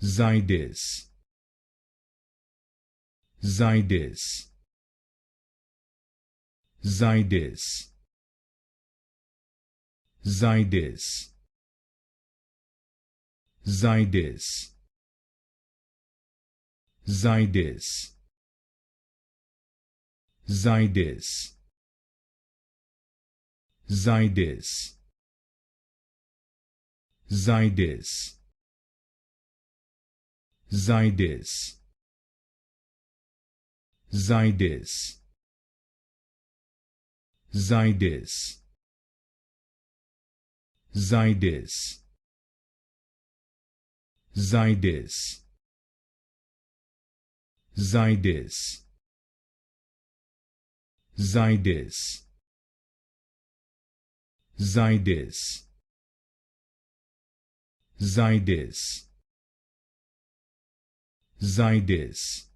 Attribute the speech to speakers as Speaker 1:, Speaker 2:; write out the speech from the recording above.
Speaker 1: Zydis, Zydis, Zydis, Zydis, Zydis, Zydis, Zydis, Zydis, Zydis, Zydis, Zydis, Zydis, Zydis, Zydis, Zydis, Zydis, Zydis, Zydis, Zydis,